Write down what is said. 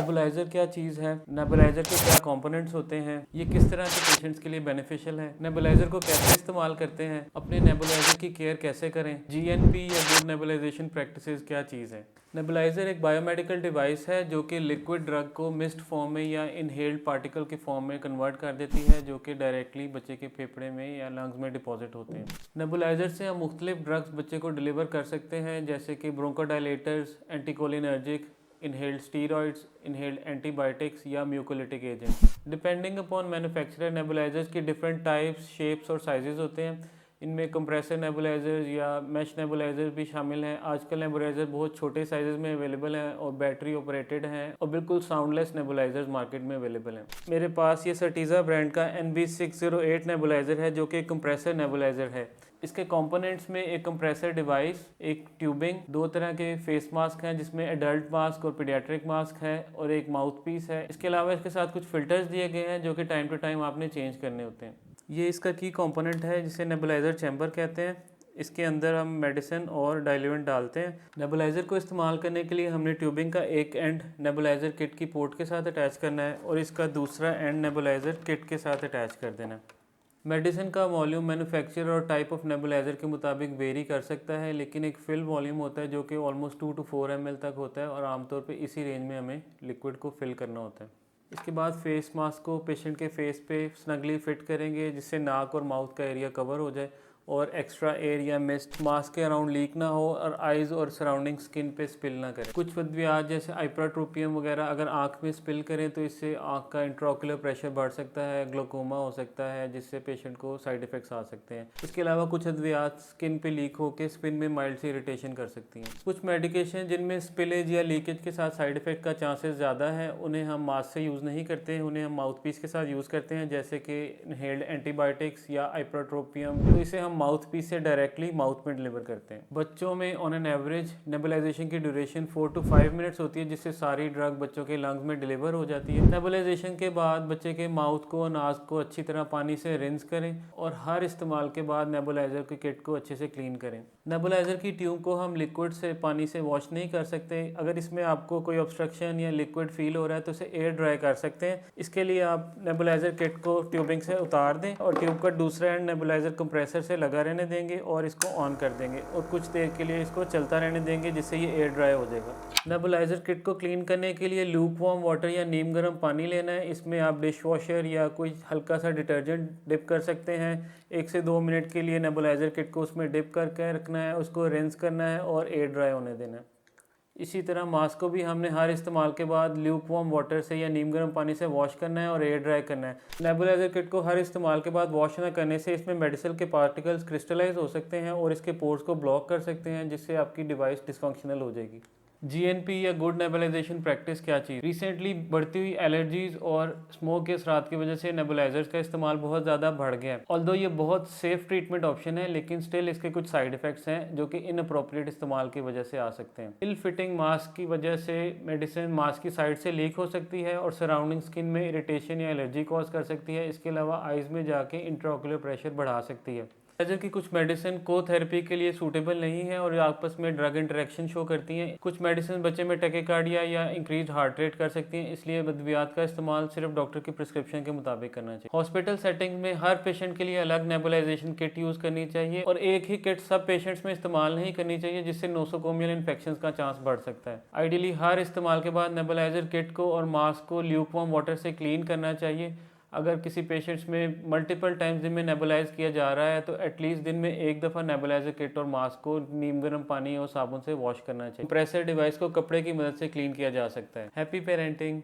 Nebuliser क्या चीज़ है, nebuliser के क्या कंपोनेंट्स होते हैं, ये किस तरह के पेशेंट्स के लिए बेनिफिशियल है, नेबुलाइज़र को कैसे इस्तेमाल करते हैं, अपने नेबुलाइज़र की केयर कैसे करें, जीएनपी या गुड नेबुलाइजेशन प्रैक्टिसेस क्या चीज़ है। नेबुलाइज़र एक बायोमेडिकल डिवाइस है जो कि लिक्विड ड्रग को मिस्ट फॉर्म में या इनहेल्ड पार्टिकल के फॉर्म में कन्वर्ट कर देती है, जो कि डायरेक्टली बच्चे के फेफड़े में या लंग्स में डिपॉजिट होते हैं। नेबुलाइज़र से हम मुख्तलिफ ड्रग्स बच्चे को डिलीवर कर सकते हैं, जैसे कि bronchodilators, anticholinergic, inhaled steroids, inhaled antibiotics या mucolytic agent. Depending upon manufacturer nebulisers की डिफरेंट टाइप्स, शेप्स और साइजेस होते हैं। इनमें कंप्रेसर नेबुलाइजर्स या मैश नेबुलाइजर भी शामिल हैं। आजकल नेबुलाइजर बहुत छोटे साइजेस में अवेलेबल हैं और बैटरी ऑपरेटेड हैं और बिल्कुल साउंडलेस नेबुलाइजर्स मार्केट में अवेलेबल हैं। मेरे पास ये सर्टीज़ा ब्रांड का NB608 नेबुलाइजर है, जो कि कंप्रेसर नेबुलाइजर है। इसके कंपोनेंट्स में एक कंप्रेसर डिवाइस, एक ट्यूबिंग, दो तरह के फेस मास्क हैं जिसमें एडल्ट मास्क और पीडियाट्रिक मास्क है, और एक माउथ पीस है। इसके अलावा इसके साथ कुछ फिल्टर्स दिए गए हैं जो कि टाइम टू टाइम आपने चेंज करने होते हैं। ये इसका की कंपोनेंट है जिसे नेबुलाइज़र चैम्बर कहते हैं। इसके अंदर हम मेडिसिन और डाइल्यूएंट डालते हैं। नेबुलाइज़र को इस्तेमाल करने के लिए हमने ट्यूबिंग का एक एंड नेबुलाइज़र किट की पोर्ट के साथ अटैच करना है और इसका दूसरा एंड नेबुलाइज़र किट के साथ अटैच कर देना है। मेडिसिन का वॉल्यूम मैन्युफैक्चरर और टाइप ऑफ नेबुलाइज़र के मुताबिक वेरी कर सकता है, लेकिन एक फिल वॉल्यूम होता है जो कि ऑलमोस्ट 2 to 4 ml तक होता है और आमतौर पे इसी रेंज में हमें लिक्विड को फिल करना होता है। इसके बाद फेस मास्क को पेशेंट के फेस पे स्नगली फिट करेंगे जिससे नाक और माउथ का एरिया कवर हो जाए और एक्स्ट्रा एयर या मिस्ट मास्क के अराउंड लीक ना हो और आइज़ और सराउंडिंग स्किन पे स्पिल ना करें। कुछ वद्वियात जैसे हाइपरट्रोपियम वगैरह अगर आंख में स्पिल करें तो इससे आंख का इंट्राओक्यूलर प्रेशर बढ़ सकता है, ग्लोकोमा हो सकता है, जिससे पेशेंट को साइड इफेक्ट्स आ सकते हैं। इसके अलावा कुछ अद्वियात स्किन पे लीक होकर स्किन में माइल्ड सी इरिटेशन कर सकती हैं। कुछ मेडिकेशन जिनमें स्पिलेज या लीकेज के साथ साइड इफेक्ट का चांसेस ज़्यादा है, उन्हें हम मास्क से यूज़ नहीं करते हैं, उन्हें हम माउथ पीस के साथ यूज़ करते हैं, जैसे कि इनहेल्ड एंटीबायोटिक्स या हाइपरट्रोपियम। तो इसे हम माउथ पीस से डायरेक्टली माउथ में डिलीवर करते हैं। बच्चों में ऑन एन एवरेज नेबुलाइजेशन की ड्यूरेशन 4 to 5 मिनट्स होती है, जिससे सारी ड्रग बच्चों के लंग्स में डिलीवर हो जाती है। नेबुलाइजेशन के बाद बच्चे के माउथ को, नाक को अच्छी तरह पानी से रिंस करें और हर इस्तेमाल के बाद नेबुलाइजर की किट को अच्छे से क्लीन करें। नेबुलाइजर की ट्यूब को हम लिक्विड से, पानी से वॉश नहीं कर सकते। अगर इसमें आपको कोई ऑब्स्ट्रक्शन या लिक्विड फील हो रहा है तो इसे एयर ड्राई कर सकते हैं। इसके लिए आप नेबुलाइजर किट को ट्यूबिंग से उतार दें और ट्यूब का दूसरा एंड नेबुलाइजर कंप्रेसर से लगा रहने देंगे और इसको ऑन कर देंगे और कुछ देर के लिए इसको चलता रहने देंगे, जिससे ये एयर ड्राई हो जाएगा। नेबुलाइजर किट को क्लीन करने के लिए लूक वार्म वाटर या नीम गर्म पानी लेना है। इसमें आप डिश वॉशर या कोई हल्का सा डिटर्जेंट डिप कर सकते हैं। 1 से 2 मिनट के लिए नेबुलाइजर किट को उसमें डिप करके रखना है, उसको रिंस करना है और एयर ड्राई होने देना है। इसी तरह मास्क को भी हमने हर इस्तेमाल के बाद ल्यूक वार्म वाटर से या नीम गर्म पानी से वॉश करना है और एयर ड्राई करना है। नेबुलाइजर किट को हर इस्तेमाल के बाद वॉश न करने से इसमें मेडिसिन के पार्टिकल्स क्रिस्टलाइज हो सकते हैं और इसके पोर्स को ब्लॉक कर सकते हैं, जिससे आपकी डिवाइस डिसफंक्शनल हो जाएगी। GNP या गुड नेबुलाइजेशन प्रैक्टिस क्या चीज़। रिसेंटली बढ़ती हुई एलर्जीज और स्मोक के असरात की वजह से नेबुलाइजर्स का इस्तेमाल बहुत ज़्यादा बढ़ गया है। ऑल्दो ये बहुत सेफ ट्रीटमेंट ऑप्शन है, लेकिन स्टिल इसके कुछ साइड इफेक्ट्स हैं जो कि इनअप्रोप्रिएट इस्तेमाल की वजह से आ सकते हैं। इल फिटिंग मास्क की वजह से मेडिसिन मास्क की साइड से लीक हो सकती है और सराउंडिंग स्किन में इरिटेशन या एलर्जी कॉज कर सकती है। इसके अलावा आइज़ में जाके इंट्राओक्यूलर प्रेशर बढ़ा सकती है। नेबुलाइजर की कुछ मेडिसिन को थेरेपी के लिए सूटेबल नहीं है और आपस में ड्रग इंटरेक्शन शो करती हैं। कुछ मेडिसिन बच्चे में टैकीकार्डिया या इंक्रीज हार्ट रेट कर सकती हैं, इसलिए अद्वियात का इस्तेमाल सिर्फ डॉक्टर की प्रिस्क्रिप्शन के मुताबिक करना चाहिए। हॉस्पिटल सेटिंग में हर पेशेंट के लिए अलग नेबुलाइजेशन किट यूज़ करनी चाहिए और एक ही किट सब पेशेंट्स में इस्तेमाल नहीं करनी चाहिए, जिससे नोसोकोमियल इन्फेक्शन का चांस बढ़ सकता है। आइडियली हर इस्तेमाल के बाद नेबुलाइजर किट को और मास्क को ल्यूक वार्म वाटर से क्लीन करना चाहिए। अगर किसी पेशेंट्स में मल्टीपल टाइम्स दिन में नेबुलाइज किया जा रहा है तो एटलीस्ट दिन में एक दफ़ा नेबुलाइजर किट और मास्क को नीम गर्म पानी और साबुन से वॉश करना चाहिए। कंप्रेसर डिवाइस को कपड़े की मदद से क्लीन किया जा सकता है। Happy parenting.